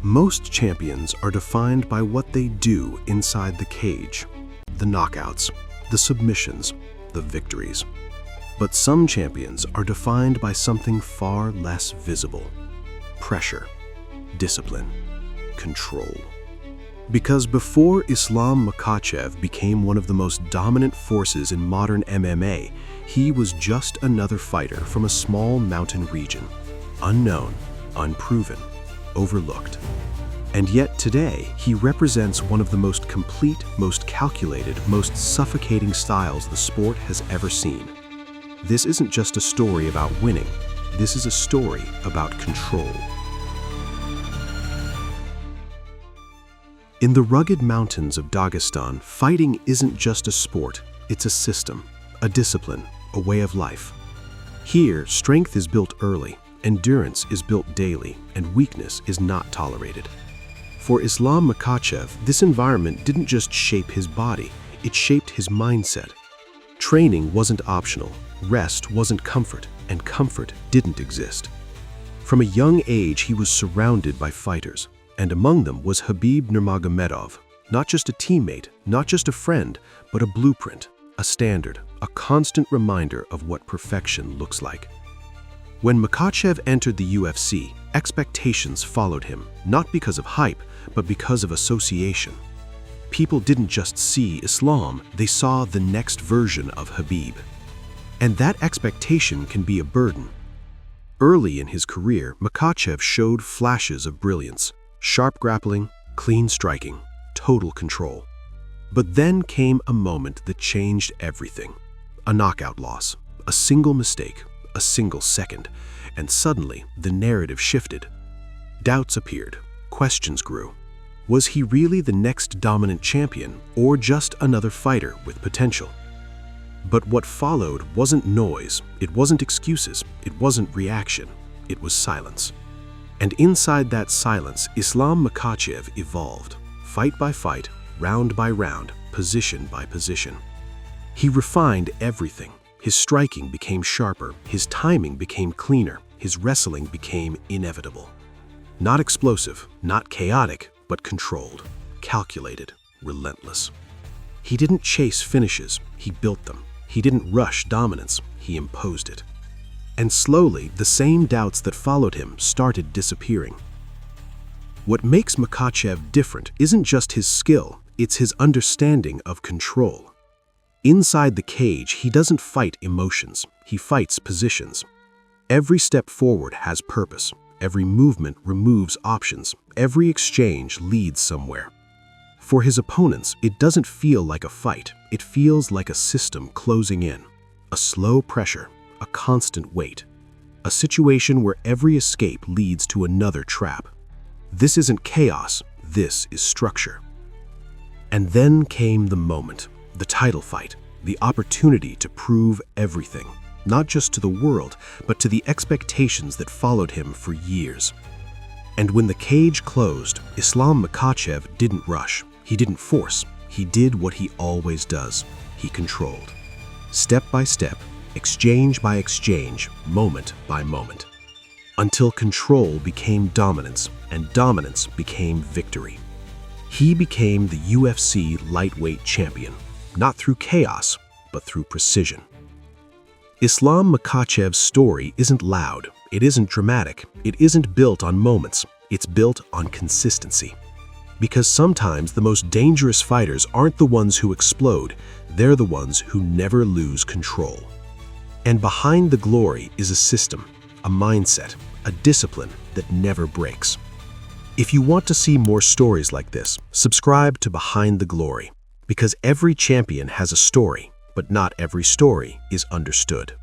Most champions are defined by what they do inside the cage, the knockouts, the submissions, the victories. But some champions are defined by something far less visible: pressure, discipline, control. Because before Islam Makhachev became one of the most dominant forces in modern MMA, he was just another fighter from a small mountain region, unknown, unproven, overlooked. And yet today, he represents one of the most complete, most calculated, most suffocating styles the sport has ever seen. This isn't just a story about winning. This is a story about control. In the rugged mountains of Dagestan, fighting isn't just a sport, it's a system, a discipline, a way of life. Here, strength is built early, endurance is built daily, and weakness is not tolerated. For Islam Makhachev, this environment didn't just shape his body, it shaped his mindset. Training wasn't optional, rest wasn't comfort, and comfort didn't exist. From a young age, he was surrounded by fighters, and among them was Khabib Nurmagomedov, not just a teammate, not just a friend, but a blueprint, a standard, a constant reminder of what perfection looks like. When Makhachev entered the UFC, expectations followed him, not because of hype, but because of association. People didn't just see Islam, they saw the next version of Khabib. And that expectation can be a burden. Early in his career, Makhachev showed flashes of brilliance: sharp grappling, clean striking, total control. But then came a moment that changed everything. A knockout loss, a single mistake, a single second, and suddenly the narrative shifted. Doubts appeared, questions grew. Was he really the next dominant champion, or just another fighter with potential? But what followed wasn't noise, it wasn't excuses, it wasn't reaction, it was silence. And inside that silence, Islam Makhachev evolved, fight by fight, round by round, position by position. He refined everything. His striking became sharper, his timing became cleaner, his wrestling became inevitable. Not explosive, not chaotic, but controlled, calculated, relentless. He didn't chase finishes, he built them. He didn't rush dominance, he imposed it. And slowly, the same doubts that followed him started disappearing. What makes Makhachev different isn't just his skill, it's his understanding of control. Inside the cage, he doesn't fight emotions, he fights positions. Every step forward has purpose, every movement removes options, every exchange leads somewhere. For his opponents, it doesn't feel like a fight, it feels like a system closing in, a slow pressure, a constant weight, a situation where every escape leads to another trap. This isn't chaos, this is structure. And then came the moment, the title fight, the opportunity to prove everything, not just to the world, but to the expectations that followed him for years. And when the cage closed, Islam Makhachev didn't rush, he didn't force, he did what he always does, he controlled. Step by step, exchange by exchange, moment by moment, until control became dominance and dominance became victory. He became the UFC lightweight champion, not through chaos, but through precision. Islam Makhachev's story isn't loud, it isn't dramatic, it isn't built on moments, it's built on consistency. Because sometimes the most dangerous fighters aren't the ones who explode, they're the ones who never lose control. And behind the glory is a system, a mindset, a discipline that never breaks. If you want to see more stories like this, subscribe to Behind the Glory, because every champion has a story, but not every story is understood.